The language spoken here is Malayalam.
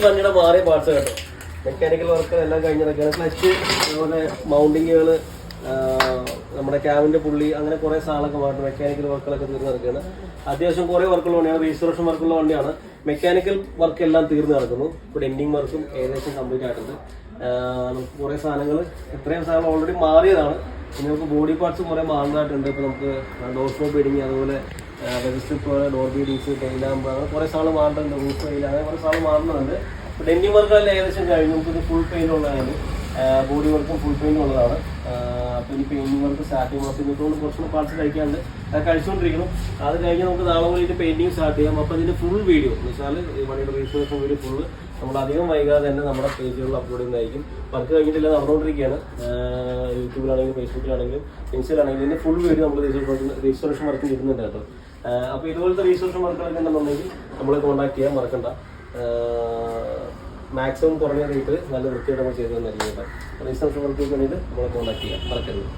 വണ്ടിയുടെ മാറിയ പാർട്സ് കേട്ടോ. മെക്കാനിക്കൽ വർക്ക് എല്ലാം കഴിഞ്ഞിടക്കുകയാണ്. ക്ലച്ച്, അതുപോലെ മൗണ്ടിങ്ങുകൾ, നമ്മുടെ ക്യാബിൻ്റെ പുള്ളി, അങ്ങനെ കുറേ സാധനങ്ങളൊക്കെ മാറ്റും. മെക്കാനിക്കൽ വർക്കുകളൊക്കെ തീർന്ന് നടക്കുകയാണ്. അത്യാവശ്യം കുറേ വർക്കുള്ള വണ്ടിയാണ്, രജിസ്ട്രേഷൻ വർക്കുള്ള വണ്ടിയാണ്. മെക്കാനിക്കൽ വർക്ക് എല്ലാം തീർന്ന് നടക്കുന്നു. ഇപ്പോൾ ഡെൻറ്റിങ് വർക്കും ഏകദേശം കംപ്ലീറ്റ് ആയിട്ടുണ്ട്. നമുക്ക് കുറേ സാധനങ്ങൾ, ഇത്രയും സാധനങ്ങൾ ഓൾറെഡി മാറിയതാണ്. പിന്നെ നമുക്ക് ബോഡി പാർട്സ് കുറേ മാറുന്നതായിട്ടുണ്ട്. ഇപ്പോൾ നമുക്ക് ഡോർ സ്ലോപ്പ് ബീഡിങ്, അതുപോലെ രജിസ്റ്റർ ഡോർ ബീഡിങ്സ്, ടൈലാമ്പ്, അങ്ങനെ കുറേ സാധനം മാറുന്നുണ്ട്. റൂഫ് ടൈൽ, അങ്ങനെ കുറേ സാധനം മാറുന്നുണ്ട്. ഇപ്പോൾ ഡെൻറ്റിങ് വർക്കെല്ലാം ഏകദേശം കഴിഞ്ഞു. നമുക്കിത് ഫുൾ പെയിൻ്റ് ഉള്ളതാണ്. ബോഡി വർക്കും ഫുൾ പെയിൻ്റ് ഉള്ളതാണ്. അപ്പോൾ ഇനി പെയിൻറ്റിങ് വർക്ക് സ്റ്റാർട്ടിങ് മാസം ഇതുകൊണ്ട് കുറച്ചുകൂടെ പാർട്സ് കഴിക്കാണ്ട് അത് കഴിച്ചുകൊണ്ടിരിക്കണം. അത് കഴിഞ്ഞ് നമുക്ക് നാളെ മുതൽ ഇതിൻ്റെ പെയിൻറ്റിങ് സ്റ്റാർട്ട് ചെയ്യാം. അപ്പോൾ ഇതിൻ്റെ ഫുൾ വീഡിയോ എന്ന് വെച്ചാൽ ഈ വണ്ടിയുടെ രജിസ്ട്രേഷൻ വീഡിയോ ഫുള്ള് നമ്മൾ അധികം വൈകാതെ തന്നെ നമ്മുടെ പേജുകളിൽ അപ്ലോഡ് ചെയ്യുന്നതായിരിക്കും. വർക്ക് കഴിഞ്ഞിട്ടില്ല, നടന്നുകൊണ്ടിരിക്കുകയാണ്. യൂട്യൂബിലാണെങ്കിലും ഫേസ്ബുക്കിലാണെങ്കിലും ഇൻസ്റ്റയിലാണെങ്കിലും ഇതിൻ്റെ ഫുൾ വീഡിയോ നമ്മൾ രജിസ്ട്രേഷൻ വർക്ക് ഇടുന്നുണ്ട് കേട്ടോ. അപ്പോൾ ഇതുപോലത്തെ രജിസ്ട്രേഷൻ വർക്കുകളൊക്കെ ഉണ്ടെന്നുണ്ടെങ്കിൽ നമ്മളെ കോൺടാക്ട് ചെയ്യാൻ മറക്കണ്ട. മാക്സിമം കുറഞ്ഞ റേറ്റ് നല്ല വൃത്തിയായിട്ട് നമ്മൾ ചെയ്തു തന്നിരിക്കുന്നത്. രജിസ്ട്രേഷൻ വർക്ക് വേണ്ടിയിട്ട് നമ്മളെ കോൺടാക്ട് ചെയ്യാം, മറക്കരുത്.